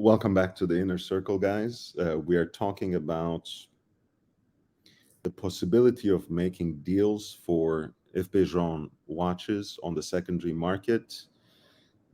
Welcome back to the Inner Circle, guys. We are talking about the possibility of making deals for FP Journe watches on the secondary market.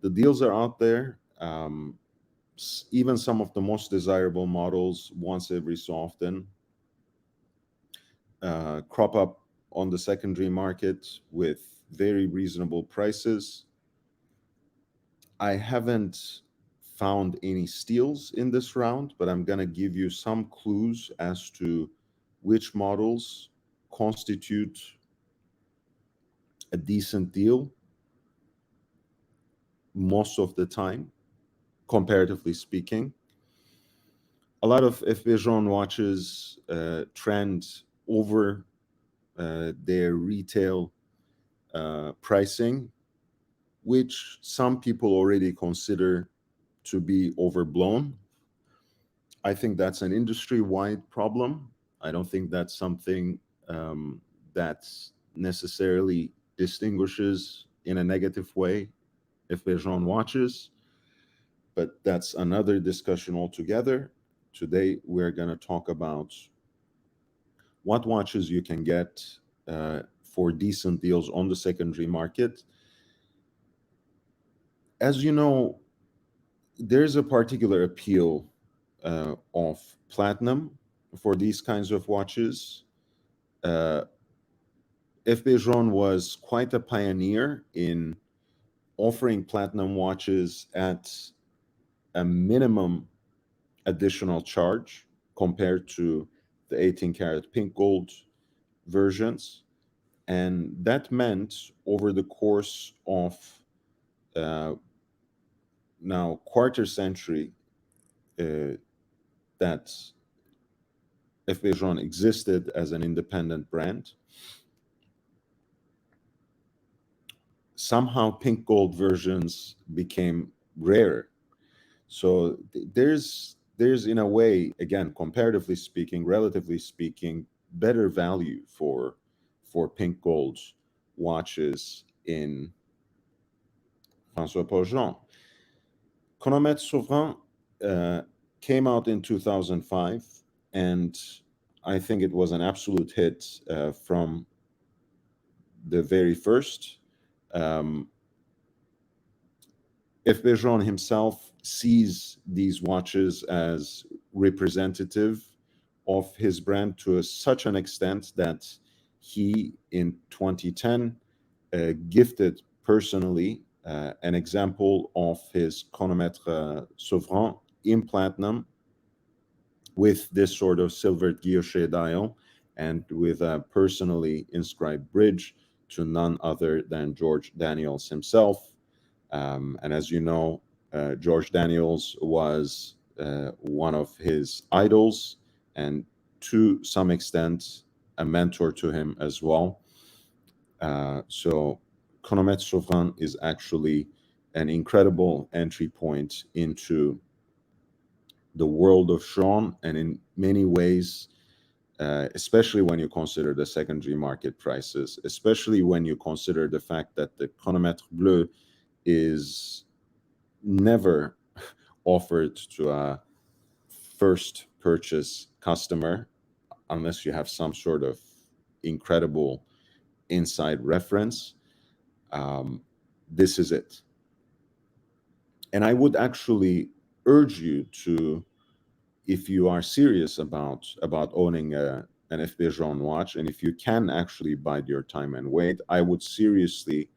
The deals are out there. Even some of the most desirable models, once every so often, crop up on the secondary market with very reasonable prices. I haven't found any steals in this round, but I'm going to give you some clues as to which models constitute a decent deal most of the time, comparatively speaking. A lot of FP Journe watches trend over their retail pricing, which some people already consider to be overblown. I think that's an industry-wide problem. I don't think that's something that necessarily distinguishes in a negative way FP Journe watches, but that's another discussion altogether. Today, we're going to talk about what watches you can get for decent deals on the secondary market. As you know, there's a particular appeal of platinum for these kinds of watches. FP Journe was quite a pioneer in offering platinum watches at a minimum additional charge compared to the 18 karat pink gold versions. And that meant over the course of now quarter century that FP Journe existed as an independent brand, somehow pink gold versions became rare. So there's in a way, again, comparatively speaking, relatively speaking, better value for pink gold watches in François Paul Journe. Chronomètre Souverain came out in 2005, and I think it was an absolute hit from the very first. FP Journe himself sees these watches as representative of his brand to such an extent that he, in 2010, gifted personally an example of his chronomètre Souverain in platinum with this sort of silvered guilloche dial and with a personally inscribed bridge to none other than George Daniels himself. And as you know, George Daniels was one of his idols and to some extent a mentor to him as well. So Chronomètre Souverain is actually an incredible entry point into the world of Journe, and in many ways, especially when you consider the secondary market prices, especially when you consider the fact that the Chronomètre Bleu is never offered to a first purchase customer unless you have some sort of incredible inside reference. This is it. And I would actually urge you to, if you are serious about owning an FP Journe watch, and if you can actually bide your time and wait, I would seriously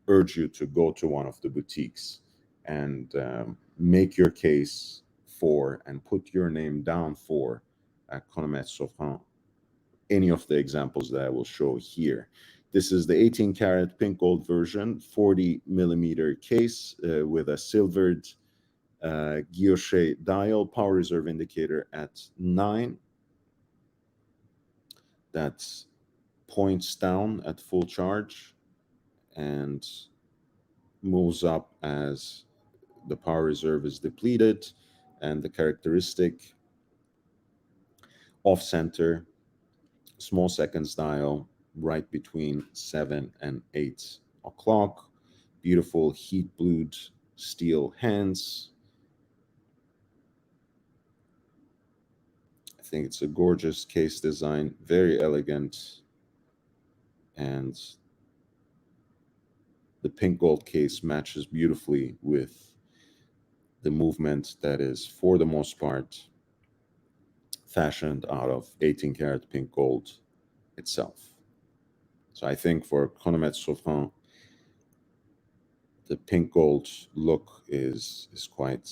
urge you to go to one of the boutiques and make your case for and put your name down for Chronomètre Souverain, any of the examples that I will show here. This is the 18 karat pink gold version, 40 millimeter case with a silvered guilloche dial, power reserve indicator at 9. That points down at full charge and moves up as the power reserve is depleted, and the characteristic off-center small seconds dial right between 7 and 8 o'clock. Beautiful heat blued steel hands, think it's a gorgeous case design, very elegant, and the pink gold case matches beautifully with the movement that is, for the most part, fashioned out of 18 karat pink gold itself. So I think for chronomètre Sauvin, the pink gold look is quite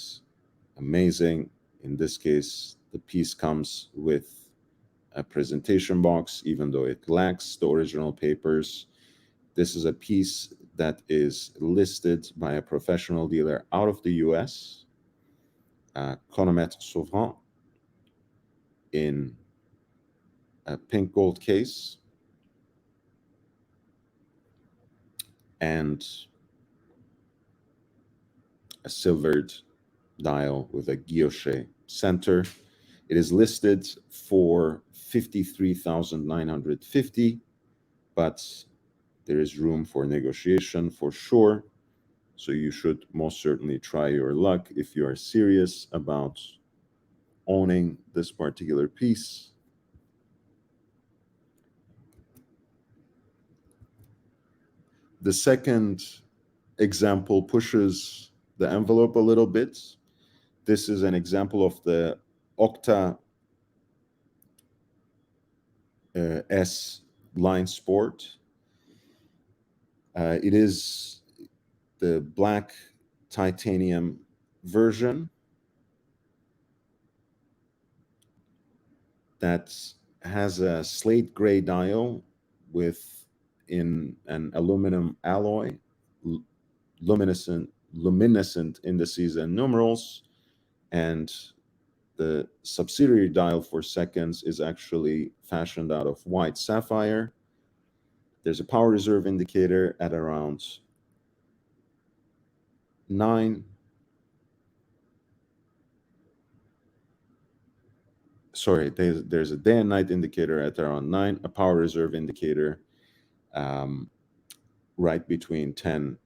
amazing. In this case, the piece comes with a presentation box, even though it lacks the original papers. This is a piece that is listed by a professional dealer out of the US, chronomètre Sauvin, in a pink gold case and a silvered dial with a guilloche center. It is listed for 53,950, but there is room for negotiation for sure. So you should most certainly try your luck if you are serious about owning this particular piece. The second example pushes the envelope a little bit. This is an example of the Octa S line Sport. It is the black titanium version that has a slate gray dial with in an aluminum alloy, luminescent indices and numerals, and the subsidiary dial for seconds is actually fashioned out of white sapphire. There's a power reserve indicator at around 9. Sorry, there's a day and night indicator at around 9, a power reserve indicator right between 10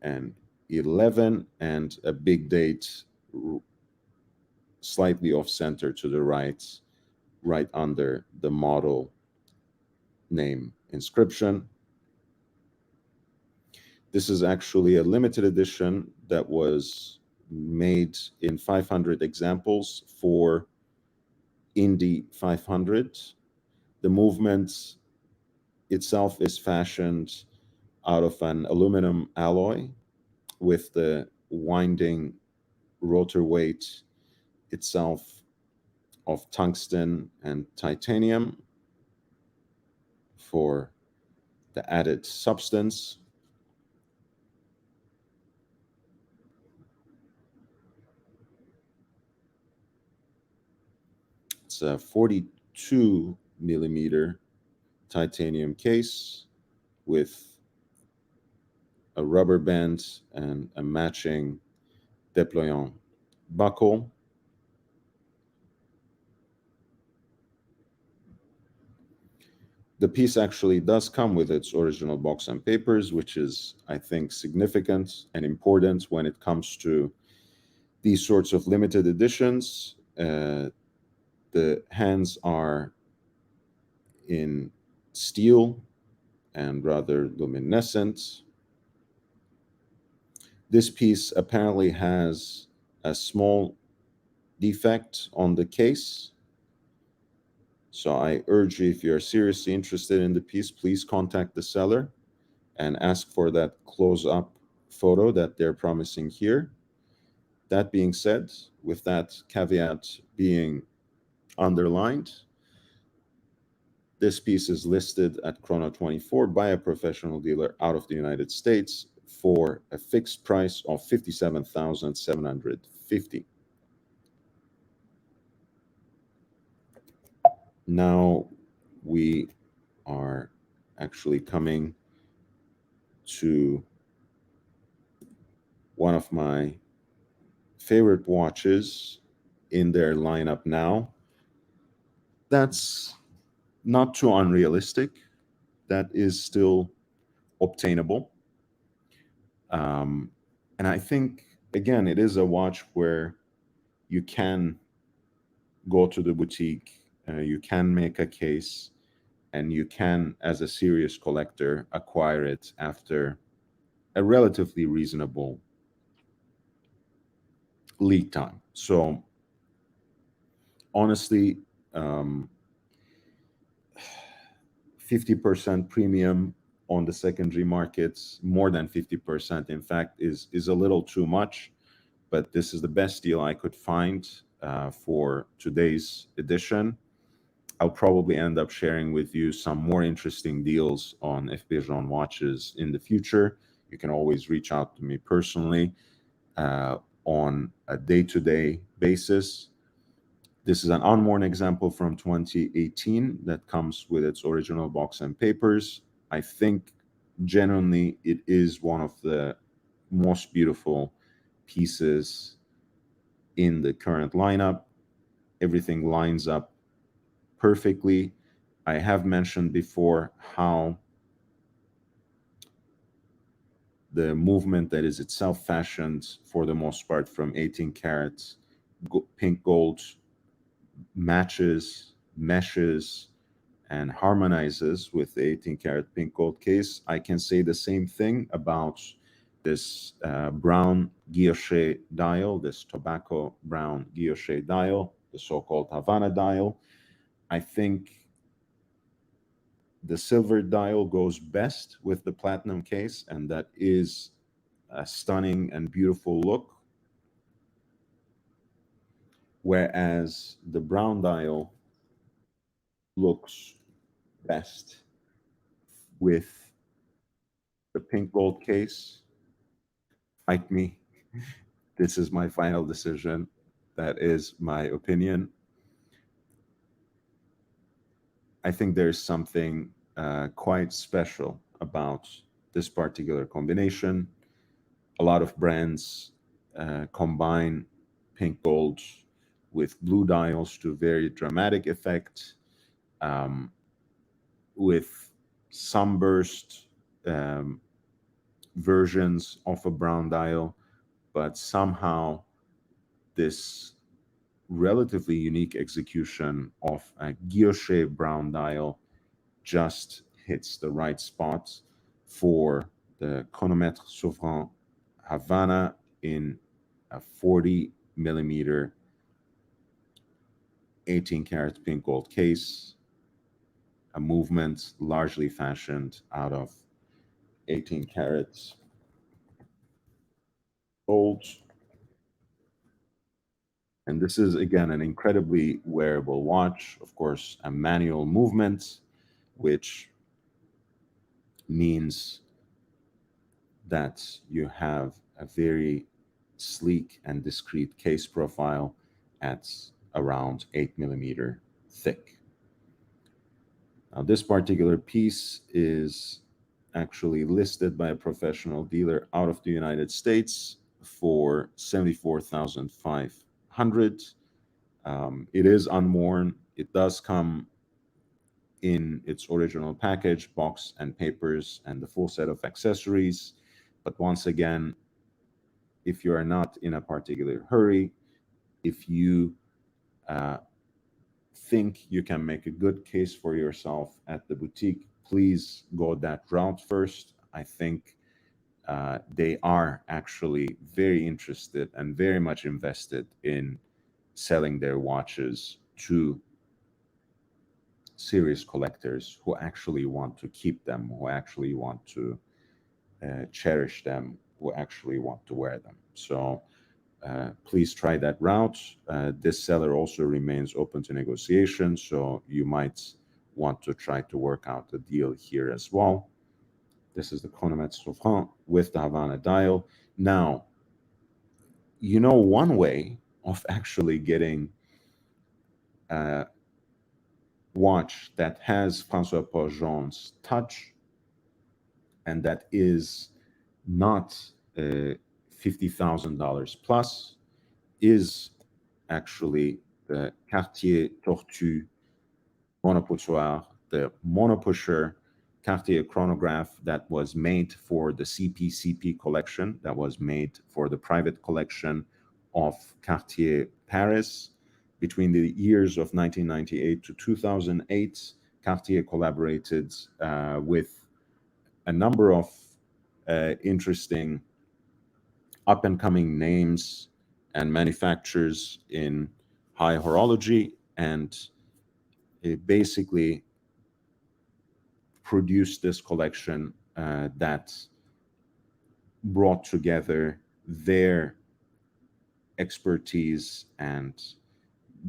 and 11, and a big date slightly off center to the right under the model name inscription. This is actually a limited edition that was made in 500 examples for Indy 500. The movement itself is fashioned out of an aluminum alloy with the winding rotor weight itself of tungsten and titanium for the added substance. It's a 42 millimeter titanium case with a rubber band and a matching déployant buckle. The piece actually does come with its original box and papers, which is, I think, significant and important when it comes to these sorts of limited editions. The hands are in steel and rather luminescent. This piece apparently has a small defect on the case. So I urge you, if you're seriously interested in the piece, please contact the seller and ask for that close-up photo that they're promising here. That being said, with that caveat being underlined, this piece is listed at Chrono 24 by a professional dealer out of the United States for a fixed price of $57,750. Now we are actually coming to one of my favorite watches in their lineup now. That's not too unrealistic. That is still obtainable. And I think, again, it is a watch where you can go to the boutique you can make a case, and you can, as a serious collector, acquire it after a relatively reasonable lead time. So honestly, 50% premium on the secondary markets, more than 50%, in fact, is a little too much. But this is the best deal I could find for today's edition. I'll probably end up sharing with you some more interesting deals on FP Journe watches in the future. You can always reach out to me personally on a day-to-day basis. This is an unworn example from 2018 that comes with its original box and papers. I think genuinely it is one of the most beautiful pieces in the current lineup. Everything lines up perfectly. I have mentioned before how the movement that is itself fashioned for the most part from 18 karat pink gold matches, meshes, and harmonizes with the 18 karat pink gold case. I can say the same thing about this brown guilloche dial, this tobacco brown guilloche dial, the so-called Havana dial. I think the silver dial goes best with the platinum case, and that is a stunning and beautiful look. Whereas the brown dial looks best with the pink gold case. Like me, this is my final decision. That is my opinion. I think there's something quite special about this particular combination. A lot of brands combine pink gold with blue dials to very dramatic effect, with sunburst versions of a brown dial, but somehow this relatively unique execution of a guilloche brown dial just hits the right spot for the chronometre souverain Havana in a 40 millimeter 18 karat pink gold case, a movement largely fashioned out of 18 karats gold. And this is, again, an incredibly wearable watch. Of course, a manual movement, which means that you have a very sleek and discreet case profile at around 8 millimeter thick. Now, this particular piece is actually listed by a professional dealer out of the United States for $74,500. It is unworn. It does come in its original package, box and papers, and the full set of accessories. But once again, if you are not in a particular hurry, if you think you can make a good case for yourself at the boutique, please go that route first. I think they are actually very interested and very much invested in selling their watches to serious collectors who actually want to keep them, who actually want to cherish them, who actually want to wear them. So please try that route. This seller also remains open to negotiation, so you might want to try to work out a deal here as well. This is the chronometre souverain with the Havana dial. Now, you know, one way of actually getting a watch that has Francois Paul Journe's touch and that is not $50,000 plus is actually the Cartier Tortue monopoussoir, the monopusher Cartier chronograph that was made for the CPCP collection, that was made for the private collection of Cartier Paris. between the years of 1998 to 2008, Cartier collaborated with a number of interesting up-and-coming names and manufacturers in high horology, and it basically produced this collection that brought together their expertise and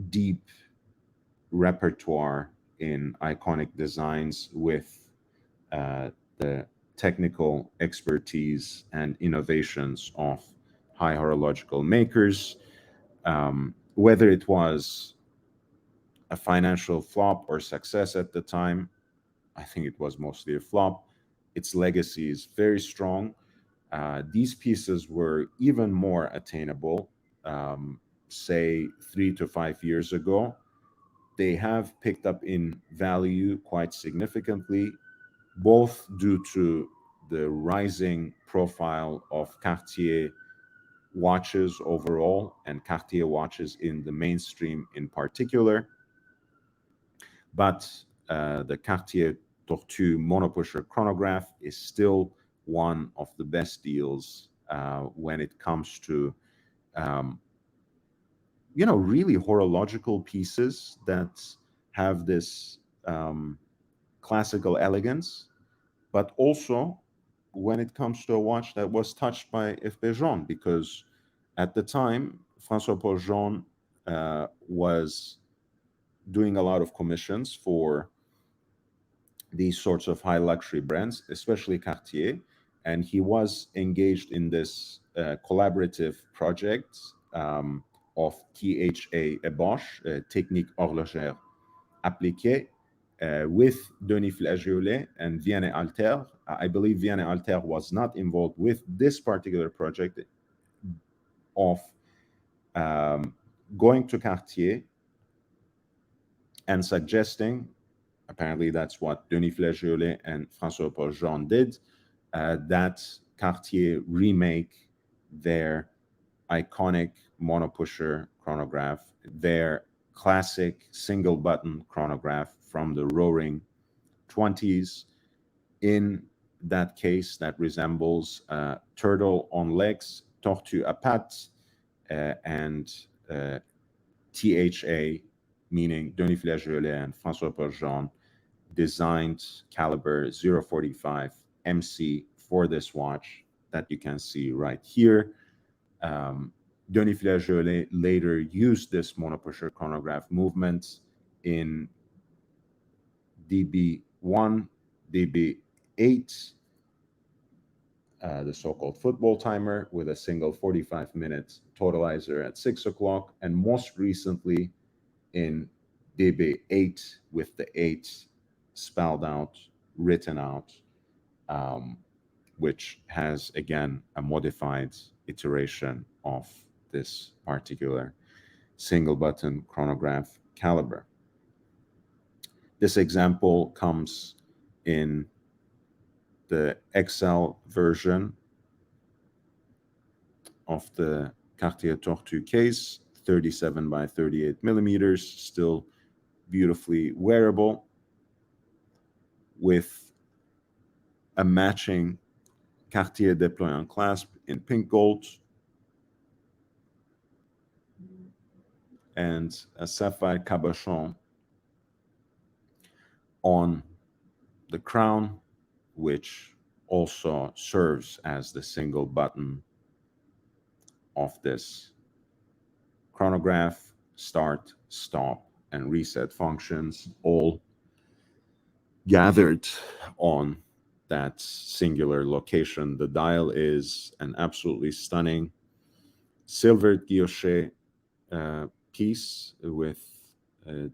deep repertoire in iconic designs with the technical expertise and innovations of high horological makers. Whether it was a financial flop or success at the time, I think it was mostly a flop. Its legacy is very strong. These pieces were even more attainable, say 3 to 5 years ago. They have picked up in value quite significantly, both due to the rising profile of Cartier watches overall and Cartier watches in the mainstream in particular. But the Cartier Tortue monopusher chronograph is still one of the best deals when it comes to um, really horological pieces that have this classical elegance, but also when it comes to a watch that was touched by F.P. Journe, because at the time, François-Paul Journe was doing a lot of commissions for these sorts of high luxury brands, especially Cartier. And he was engaged in this collaborative project of THA Bosch, Technique Horlogère Appliquée, with Denis Flageolet and Vianney Alter. I believe Vianney Alter was not involved with this particular project of going to Cartier and suggesting, apparently that's what Denis Flageolet and François-Paul Journe did, that Cartier remake their iconic monopusher chronograph, their classic single button chronograph from the roaring 20s. In that case, that resembles turtle on legs, tortue à pattes, and THA, meaning Denis Flageolet and François-Paul Journe, designed caliber 045 MC for this watch that you can see right here. Denis Flageolet later used this monopusher chronograph movement in DB1, DB8, the so-called football timer with a single 45-minute totalizer at 6 o'clock, and most recently in DB8 with the 8 spelled out, written out, which has again a modified iteration of this particular single button chronograph caliber. This example comes in the XL version of the Cartier Tortue case, 37 by 38 millimeters, still beautifully wearable, with a matching Cartier déployant clasp in pink gold and a sapphire cabochon on the crown, which also serves as the single button of this chronograph. Start, stop, and reset functions all gathered on that singular location. The dial is an absolutely stunning silver guilloche piece with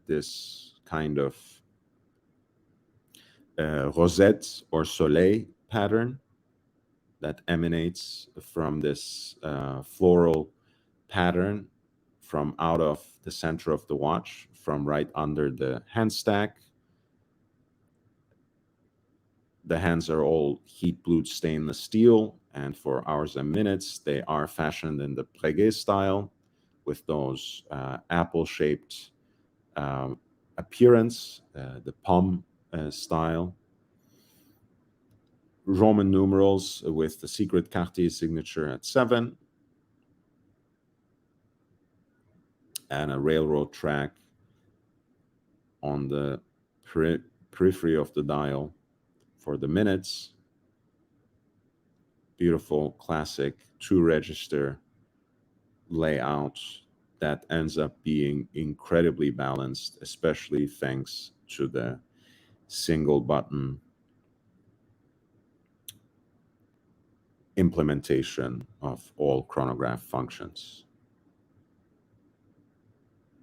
this kind of rosette or soleil pattern that emanates from this floral pattern from out of the center of the watch, from right under the hand stack. The hands are all heat-blued stainless steel, and for hours and minutes, they are fashioned in the Breguet style, with those apple-shaped appearance, the palm style. Roman numerals with the secret Cartier signature at 7, and a railroad track on the periphery of the dial for the minutes. Beautiful classic 2-register layout that ends up being incredibly balanced, especially thanks to the single button implementation of all chronograph functions.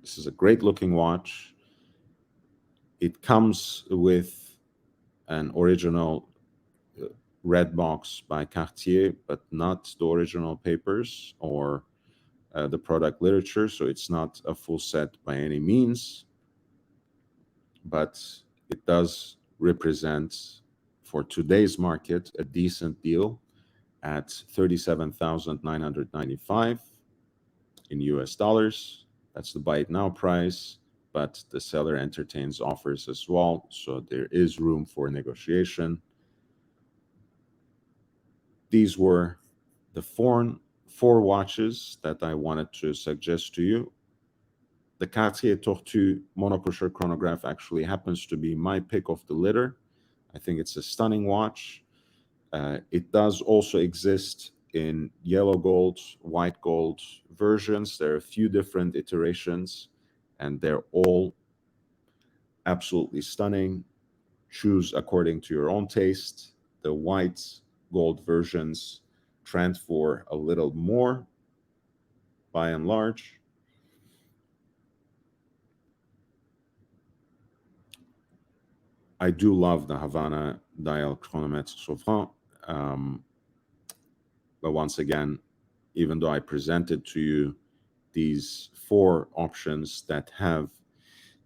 This is a great looking watch. It comes with an original red box by Cartier, but not the original papers or the product literature, so it's not a full set by any means, but it does represent, for today's market, a decent deal at $37,995 in US dollars. That's the buy it now price, but the seller entertains offers as well, so there is room for negotiation. These were the four watches that I wanted to suggest to you. The Cartier Tortue monopusher chronograph actually happens to be my pick of the litter. I think it's a stunning watch. It does also exist in yellow gold, white gold versions. There are a few different iterations, and they're all absolutely stunning. Choose according to your own taste. The white gold versions trend for a little more, by and large. I do love the Havana dial chronometre Souverain. But once again, even though I presented to you these 4 options that have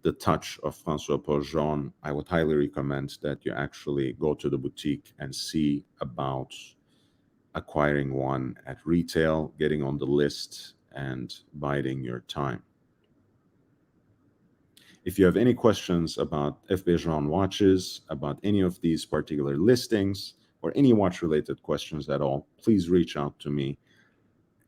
the touch of François-Paul Journe, I would highly recommend that you actually go to the boutique and see about acquiring one at retail, getting on the list, and biding your time. If you have any questions about FB Journe watches, about any of these particular listings, or any watch-related questions at all, please reach out to me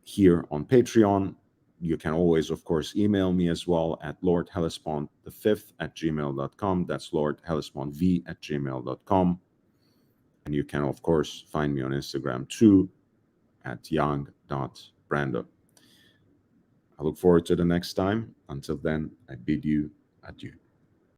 here on Patreon. You can always, of course, email me as well at lordhellespont5@gmail.com. That's lordhellespont@gmail.com. And you can, of course, find me on Instagram too at young.brando. I look forward to the next time. Until then, I bid you adieu.